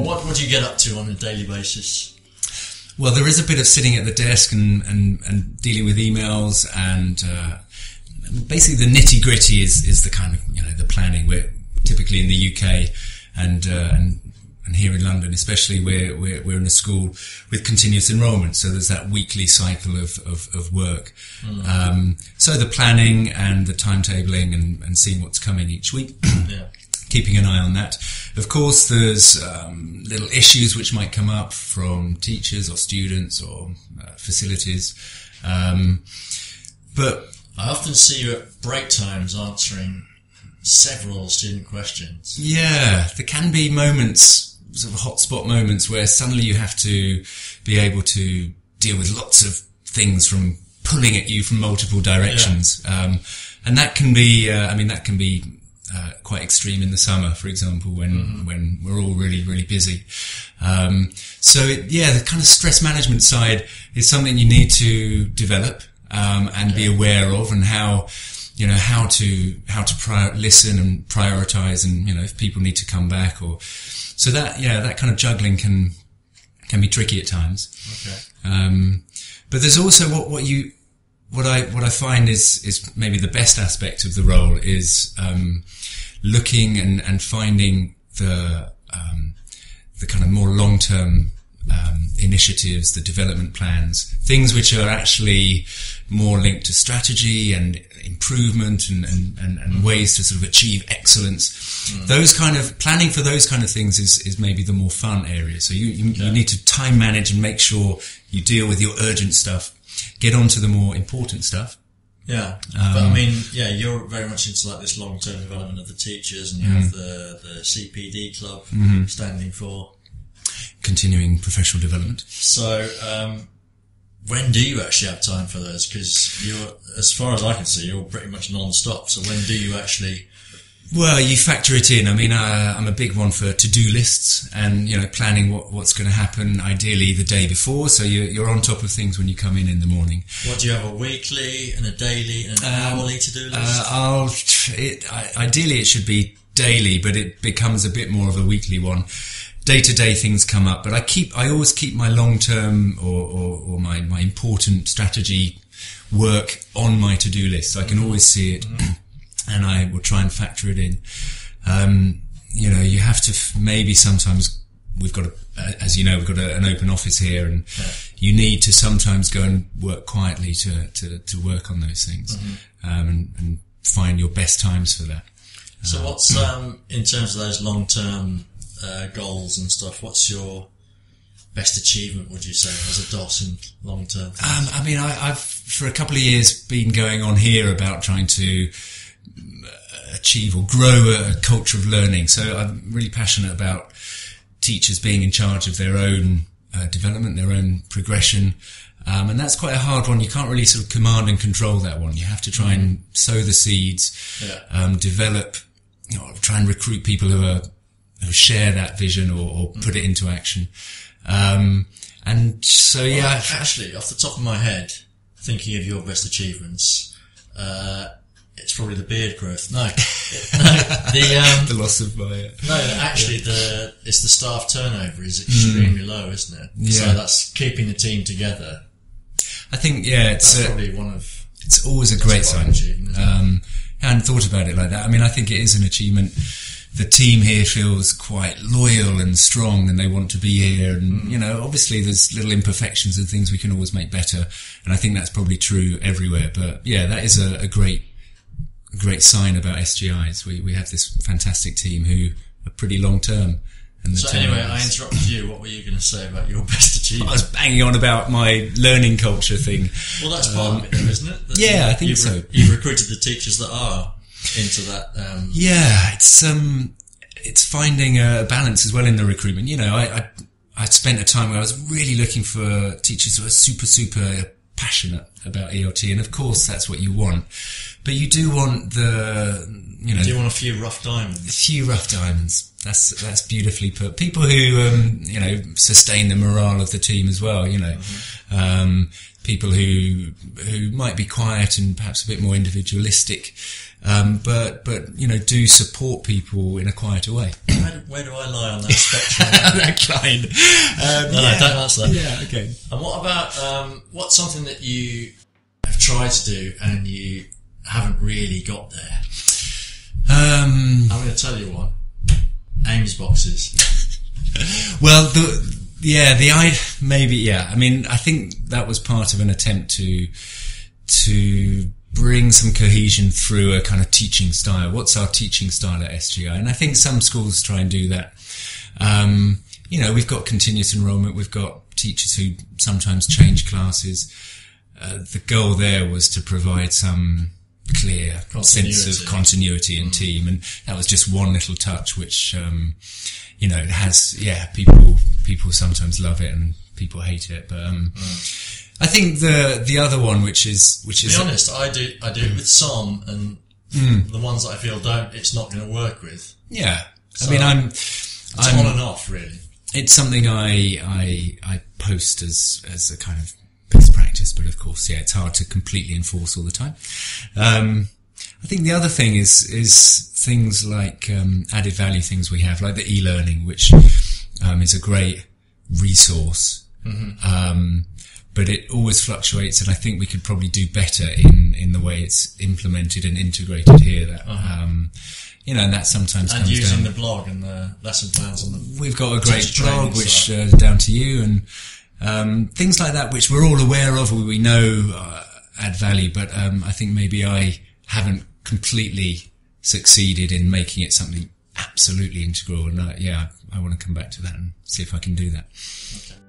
What do you get up to on a daily basis? Well, there is a bit of sitting at the desk and dealing with emails, and basically the nitty gritty is the kind of the planning. We're typically in the UK and here in London, especially we're in a school with continuous enrolment, so there's that weekly cycle of work. So the planning and the timetabling and seeing what's coming each week. Yeah. Keeping an eye on that. Of course, there's little issues which might come up from teachers or students or facilities. But I often see you at break times answering several student questions. Yeah, there can be moments, sort of hotspot moments, where suddenly you have to be able to deal with lots of things from pulling at you from multiple directions. Yeah. And that can be, quite extreme in the summer, for example, when we're all really, really busy. The kind of stress management side is something you need to develop, and be aware of, and how to listen and prioritize, and, if people need to come back so that kind of juggling can be tricky at times. Okay. But there's also what I find is maybe the best aspect of the role is looking and finding the kind of more long-term initiatives, the development plans, things which are actually more linked to strategy and improvement and ways to sort of achieve excellence. Those kind of planning for those kind of things is maybe the more fun area. So you need to time manage and make sure you deal with your urgent stuff, get on to the more important stuff. Yeah, but you're very much into like this long-term development of the teachers, and you have the CPD club standing for continuing professional development. So, when do you actually have time for those? Because as far as I can see, you're pretty much non-stop. So when do you actually? Well, you factor it in. I mean, I'm a big one for to-do lists and, planning what's going to happen, ideally the day before. So you're on top of things when you come in the morning. What do you have, a weekly and a daily and an hourly to-do list? Ideally it should be daily, but it becomes a bit more of a weekly one. Day-to-day things come up, but I always keep my long-term or my important strategy work on my to-do list. So I can always see it. And I will try and factor it in. You have to maybe sometimes we've got an open office here, and you need to sometimes go and work quietly to work on those things, and find your best times for that. So what's in terms of those long-term goals and stuff? What's your best achievement, would you say, as a DOS in long-term? I've for a couple of years been going on here about trying to achieve or grow a culture of learning. So I'm really passionate about teachers being in charge of their own development, their own progression. And that's quite a hard one. You can't really sort of command and control that one. You have to try and sow the seeds, develop, try and recruit people who share that vision or put it into action. Actually, off the top of my head, thinking of your best achievements, it's probably the beard growth. The loss of my... it's the staff turnover is extremely low, isn't it? Yeah. So that's keeping the team together. I think, that's probably one of... It's always a great sign. I hadn't thought about it like that. I mean, I think it is an achievement. The team here feels quite loyal and strong, and they want to be here. And, obviously there's little imperfections and things we can always make better. And I think that's probably true everywhere. But that is a great sign about SGIs. We have this fantastic team who are pretty long term. Anyway, I interrupted you. What were you going to say about your best achievement? I was banging on about my learning culture thing. Well, that's part of it, though, isn't it? I think so. You've recruited the teachers that are into that. It's finding a balance as well in the recruitment. I spent a time where I was really looking for teachers who are super, super passionate about ELT, and of course that's what you want. But you do want do you want a few rough diamonds? A few rough diamonds. That's beautifully put. People who sustain the morale of the team as well. People who might be quiet and perhaps a bit more individualistic, but do support people in a quieter way. Where do I lie on that spectrum? That kind. No, don't answer that. Yeah, okay. And what about what's something that you have tried to do and you haven't really got there? I'm going to tell you one. Ames boxes. Well, I think that was part of an attempt to bring some cohesion through a kind of teaching style. What's our teaching style at SGI? And I think some schools try and do that. We've got continuous enrollment. We've got teachers who sometimes change classes. The goal there was to provide some clear sense of continuity in team, and that was just one little touch which people sometimes love it and people hate it, but I think the other one which is to be honest, I do it with some, and the ones that I feel it's not going to work with. So, I'm on and off, really. It's something I post as a kind of best practice, but of course, it's hard to completely enforce all the time. I think the other thing is things like added value things we have, like the e-learning, which is a great resource, but it always fluctuates, and I think we could probably do better in the way it's implemented and integrated here. That and that sometimes comes using down the blog and the lesson plans on the. We've got a great blog which is down to you, and things like that, which we're all aware of, we know add value, but I think maybe I haven't completely succeeded in making it something absolutely integral, and I want to come back to that and see if I can do that. Okay.